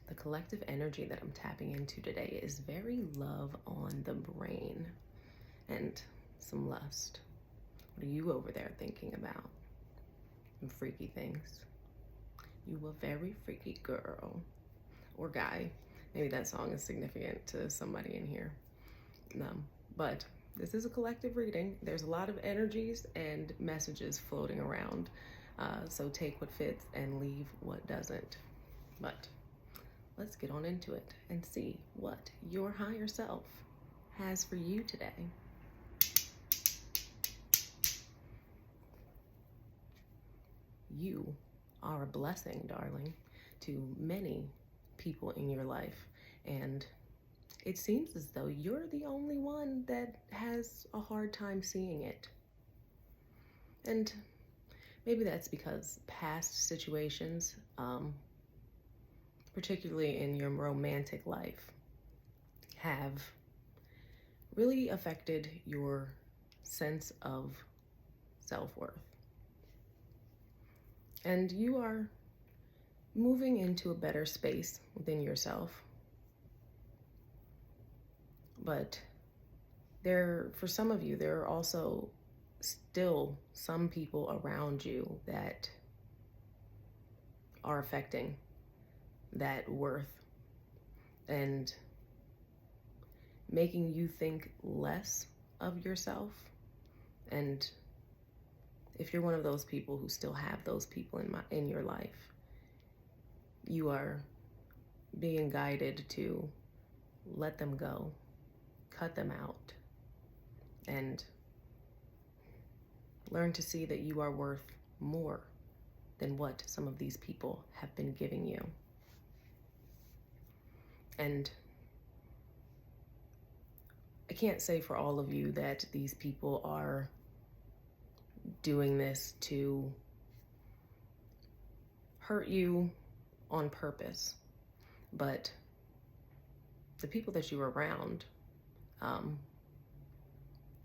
The collective energy that I'm tapping into today is very love on the brain and some lust. What are you over there thinking about? Some freaky things. You a very freaky girl or guy. Maybe that song is significant to somebody in here. No, but this is a collective reading. There's a lot of energies and messages floating around. So take what fits and leave what doesn't. But let's get on into it and see what your higher self has for you today. You are a blessing, darling, to many people in your life. And it seems as though you're the only one that has a hard time seeing it. And maybe that's because past situations, particularly in your romantic life, have really affected your sense of self-worth. And you are moving into a better space within yourself. But for some of you, there are also still some people around you that are affecting that worth and making you think less of yourself. And if you're one of those people who still have those people in your life, you are being guided to let them go, cut them out, and learn to see that you are worth more than what some of these people have been giving you. And I can't say for all of you that these people are doing this to hurt you on purpose, but the people that you're around,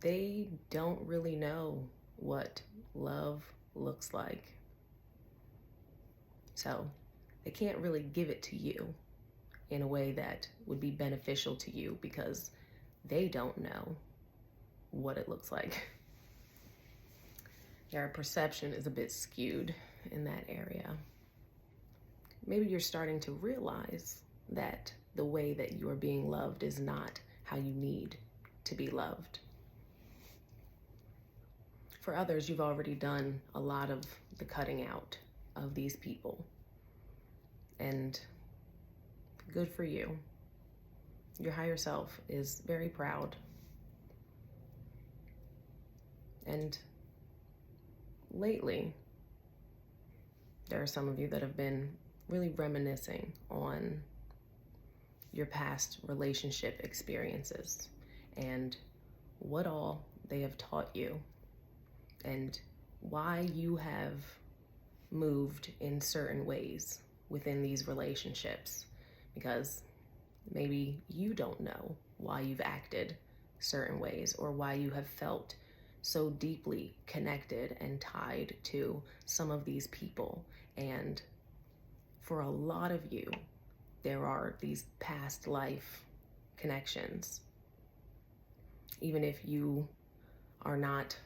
they don't really know what love looks like. So they can't really give it to you in a way that would be beneficial to you because they don't know what it looks like. Your perception is a bit skewed in that area. Maybe you're starting to realize that the way that you are being loved is not how you need to be loved. For others, you've already done a lot of the cutting out of these people. And good for you. Your higher self is very proud. And lately, there are some of you that have been really reminiscing on your past relationship experiences and what all they have taught you and why you have moved in certain ways within these relationships, because maybe you don't know why you've acted certain ways or why you have felt so deeply connected and tied to some of these people. And for a lot of you, there are these past life connections. Even if you are not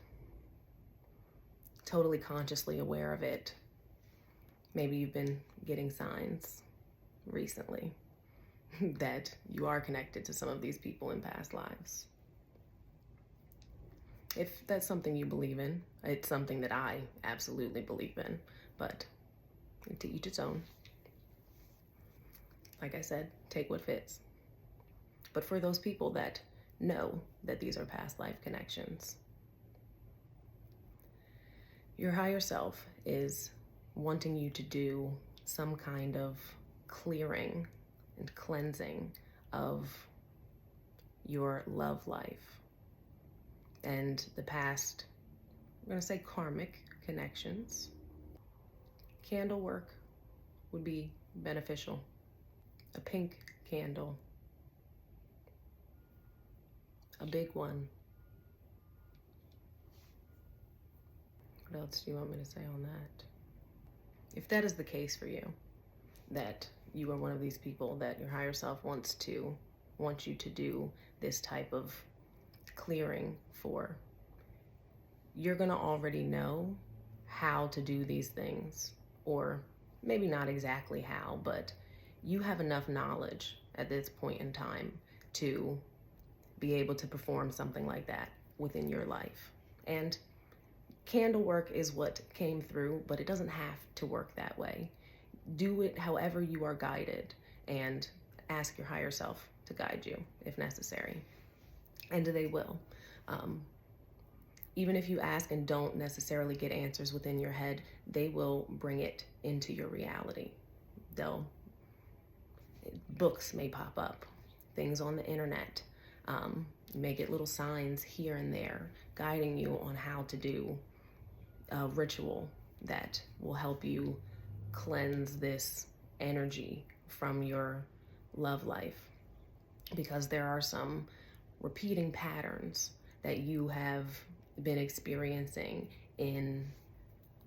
totally consciously aware of it, maybe you've been getting signs recently that you are connected to some of these people in past lives. If that's something you believe in, it's something that I absolutely believe in, but to each its own. Like I said, take what fits. But for those people that know that these are past life connections, your higher self is wanting you to do some kind of clearing and cleansing of your love life and the past, I'm going to say karmic connections. Candle work would be beneficial. A pink candle, a big one. What else do you want me to say on that? If that is the case for you, that you are one of these people that your higher self wants you to do this type of clearing for, you're going to already know how to do these things, or maybe not exactly how, but you have enough knowledge at this point in time to be able to perform something like that within your life. And candle work is what came through, but it doesn't have to work that way. Do it however you are guided, and ask your higher self to guide you if necessary. And they will. Even if you ask and don't necessarily get answers within your head, they will bring it into your reality. Books may pop up, things on the internet. You may get little signs here and there guiding you on how to do a ritual that will help you cleanse this energy from your love life. Because there are some repeating patterns that you have been experiencing in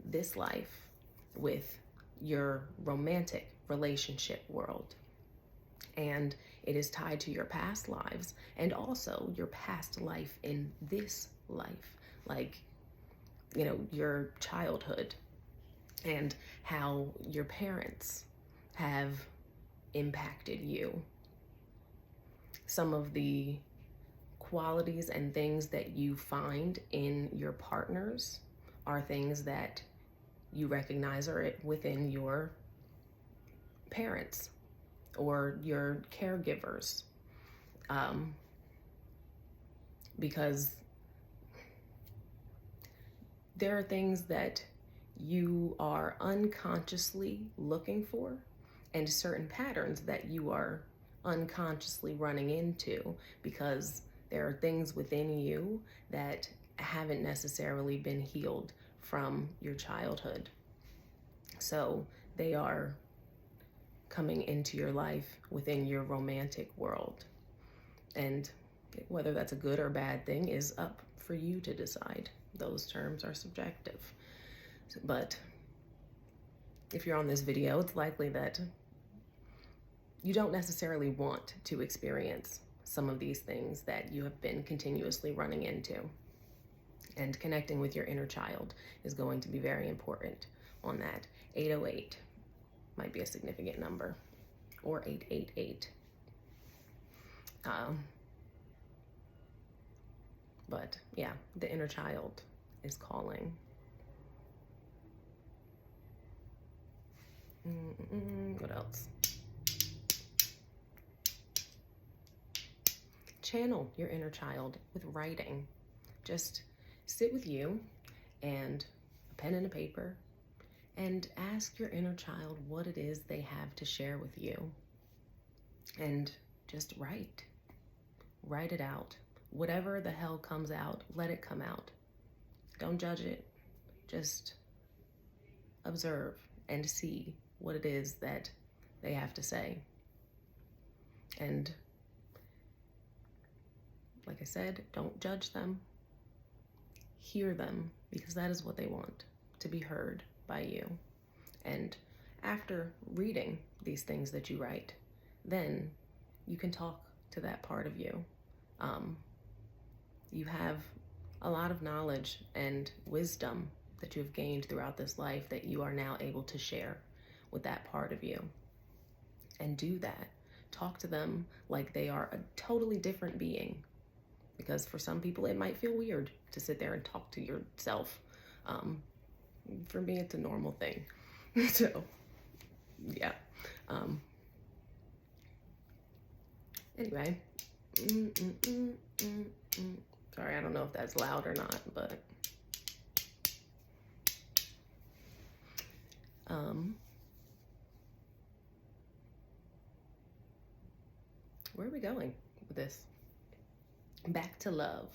this life with your romantic relationship world. And it is tied to your past lives and also your past life in this life, like, your childhood and how your parents have impacted you. Some of the qualities and things that you find in your partners are things that you recognize are within your parents or your caregivers, because there are things that you are unconsciously looking for and certain patterns that you are unconsciously running into because there are things within you that haven't necessarily been healed from your childhood. So they are coming into your life within your romantic world. And whether that's a good or bad thing is up for you to decide. Those terms are subjective. But if you're on this video, it's likely that you don't necessarily want to experience some of these things that you have been continuously running into. And connecting with your inner child is going to be very important on that. 808 might be a significant number, or 888. But yeah, the inner child is calling. What else? Channel your inner child with writing. Just sit with you and a pen and a paper and ask your inner child what it is they have to share with you. And just write. Write it out. Whatever the hell comes out, let it come out. Don't judge it. Just observe and see what it is that they have to say. And like I said, don't judge them. Hear them, because that is what they want, to be heard by you. And after reading these things that you write, then you can talk to that part of you. You have a lot of knowledge and wisdom that you have gained throughout this life that you are now able to share with that part of you. And do that. Talk to them like they are a totally different being. Because for some people, it might feel weird to sit there and talk to yourself. For me, it's a normal thing. So, yeah. Anyway. Sorry, I don't know if that's loud or not, but... where are we going with this? Back to love,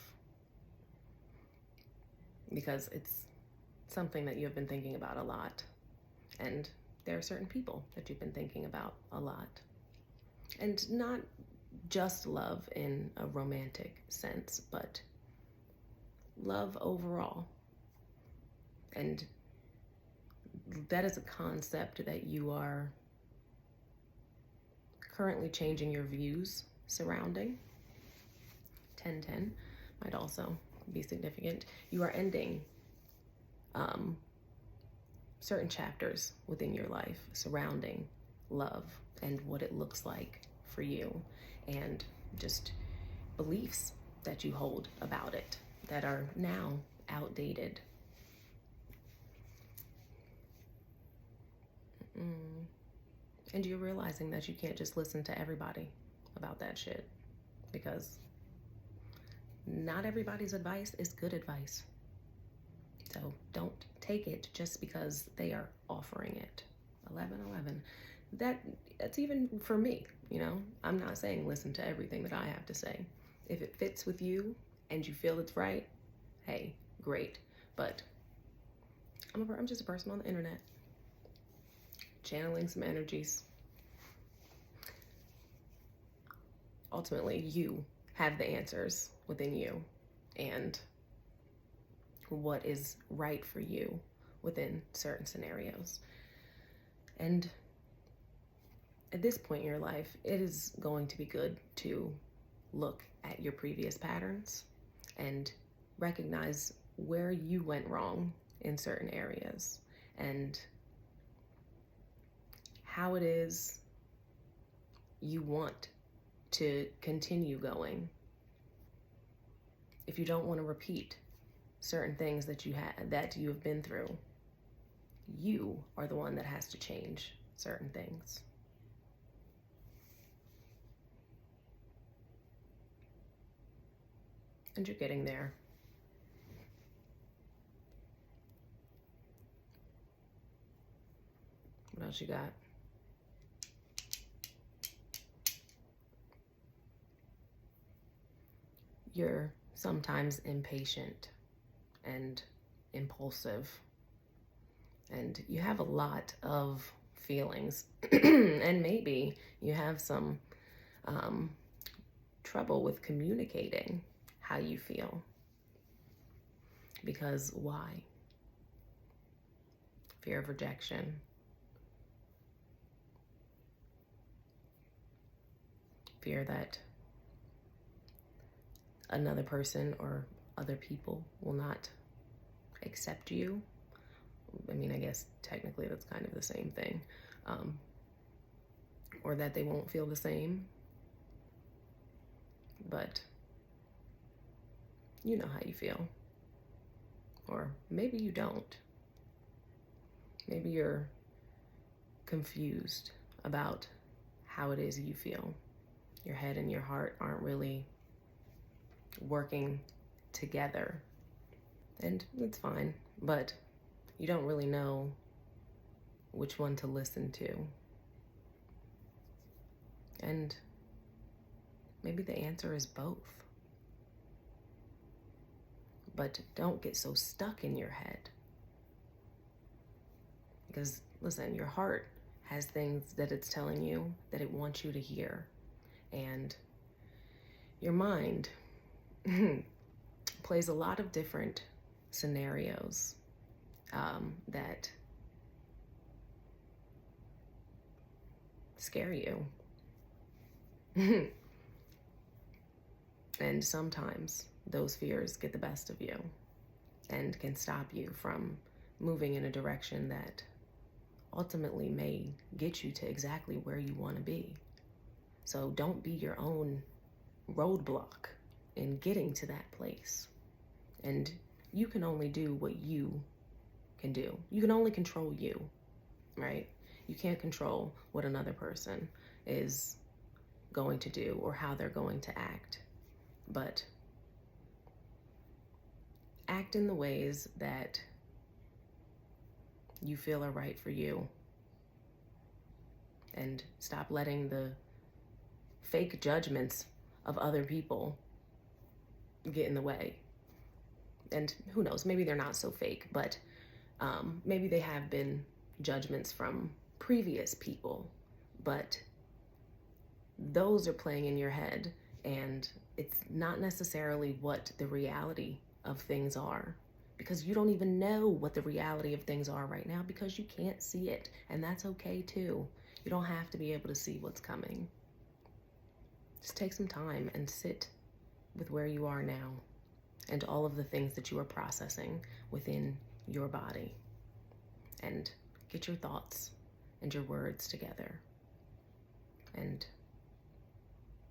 because it's something that you have been thinking about a lot, and there are certain people that you've been thinking about a lot, and not just love in a romantic sense, but love overall. And that is a concept that you are currently changing your views surrounding. 1010 might also be significant. You are ending certain chapters within your life surrounding love and what it looks like for you, and just beliefs that you hold about it that are now outdated. And you're realizing that you can't just listen to everybody about that shit, because not everybody's advice is good advice. So don't take it just because they are offering it. 1111. That's even for me, you know. I'm not saying listen to everything that I have to say. If it fits with you and you feel it's right, hey, great. But I'm just a person on the internet, channeling some energies. Ultimately, you have the answers within you, and what is right for you within certain scenarios. And at this point in your life, it is going to be good to look at your previous patterns and recognize where you went wrong in certain areas and how it is you want to continue going. If you don't want to repeat certain things that you have been through, you are the one that has to change certain things. And you're getting there. What else you got? You're sometimes impatient and impulsive, and you have a lot of feelings, and maybe you have some trouble with communicating how you feel. Because why? Fear of rejection. Fear that another person or other people will not accept you. I mean, I guess technically that's kind of the same thing. Or that they won't feel the same. But you know how you feel. Or maybe you don't. Maybe you're confused about how it is you feel. Your head and your heart aren't really working together. And it's fine, but you don't really know which one to listen to. And maybe the answer is both. But don't get so stuck in your head. Because listen, your heart has things that it's telling you that it wants you to hear. And your mind plays a lot of different scenarios that scare you. And sometimes those fears get the best of you and can stop you from moving in a direction that ultimately may get you to exactly where you want to be. So don't be your own roadblock in getting to that place. And you can only do what you can do. You can only control you, right? You can't control what another person is going to do or how they're going to act. But act in the ways that you feel are right for you. And stop letting the fake judgments of other people get in the way. And who knows, maybe they're not so fake, but maybe they have been judgments from previous people, but those are playing in your head, and it's not necessarily what the reality of things are, because you don't even know what the reality of things are right now because you can't see it, and that's okay too. You don't have to be able to see what's coming. Just take some time and sit with where you are now and all of the things that you are processing within your body, and get your thoughts and your words together. And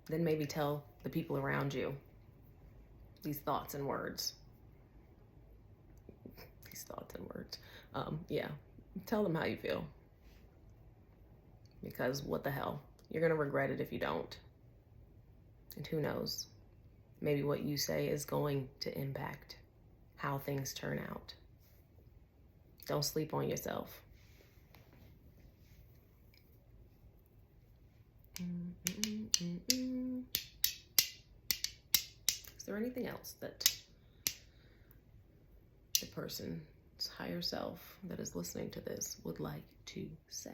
then maybe tell the people around you these thoughts and words. These thoughts and words. Yeah, tell them how you feel. Because what the hell? You're going to regret it if you don't. And who knows? Maybe what you say is going to impact how things turn out. Don't sleep on yourself. Is there anything else that the person's higher self that is listening to this would like to say?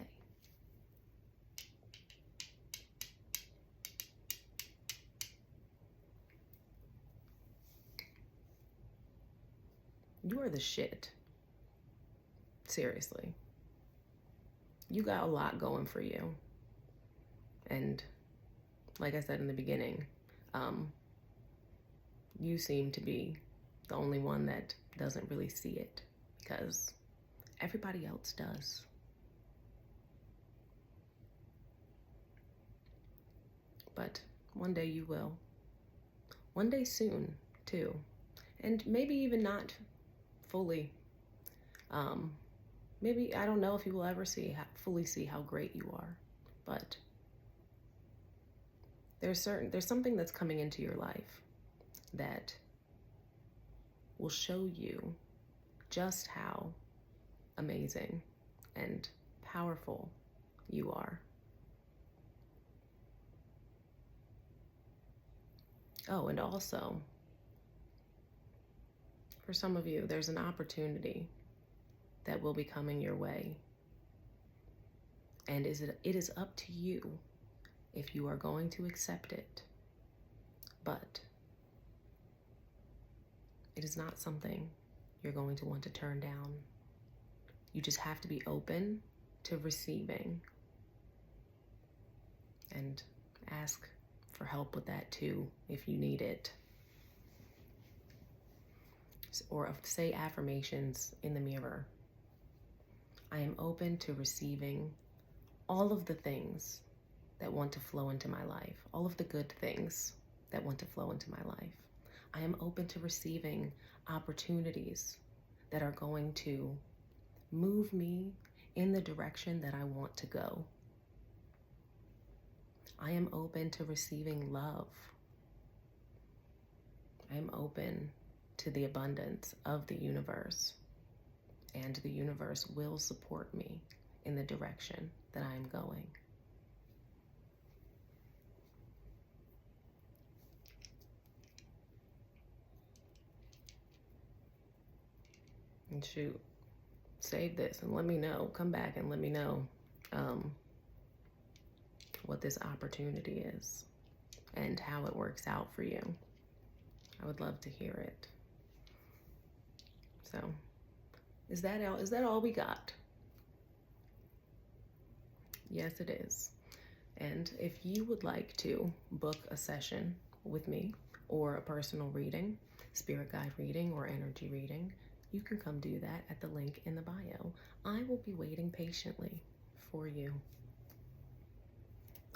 You are the shit. Seriously. You got a lot going for you. And like I said in the beginning, you seem to be the only one that doesn't really see it, because everybody else does. But one day you will. One day soon, too. And maybe even not fully. Maybe, I don't know if you will ever fully see how great you are, but there's something that's coming into your life that will show you just how amazing and powerful you are. Oh, and also, for some of you, there's an opportunity that will be coming your way. And it is up to you if you are going to accept it. But it is not something you're going to want to turn down. You just have to be open to receiving and ask for help with that too, if you need it. Or say affirmations in the mirror. I am open to receiving all of the things that want to flow into my life, all of the good things that want to flow into my life. I am open to receiving opportunities that are going to move me in the direction that I want to go. I am open to receiving love. I am open to the abundance of the universe, and the universe will support me in the direction that I am going. And shoot, save this and let me know. Come back and let me know what this opportunity is and how it works out for you. I would love to hear it. So, is that all we got? Yes, it is. And if you would like to book a session with me, or a personal reading, spirit guide reading, or energy reading, you can come do that at the link in the bio. I will be waiting patiently for you.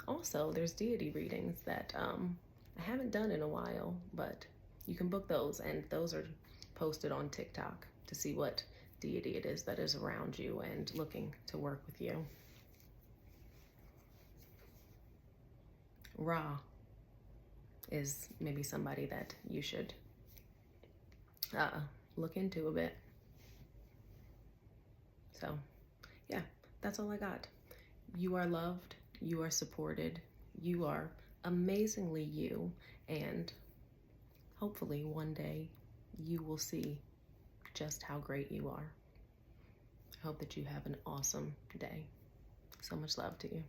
Also, there's deity readings that I haven't done in a while, but you can book those, and those are posted on TikTok to see what deity it is that is around you and looking to work with you. Ra is maybe somebody that you should look into a bit. So, yeah, that's all I got. You are loved. You are supported. You are amazingly you. And hopefully one day you will see just how great you are. I hope that you have an awesome day. So much love to you.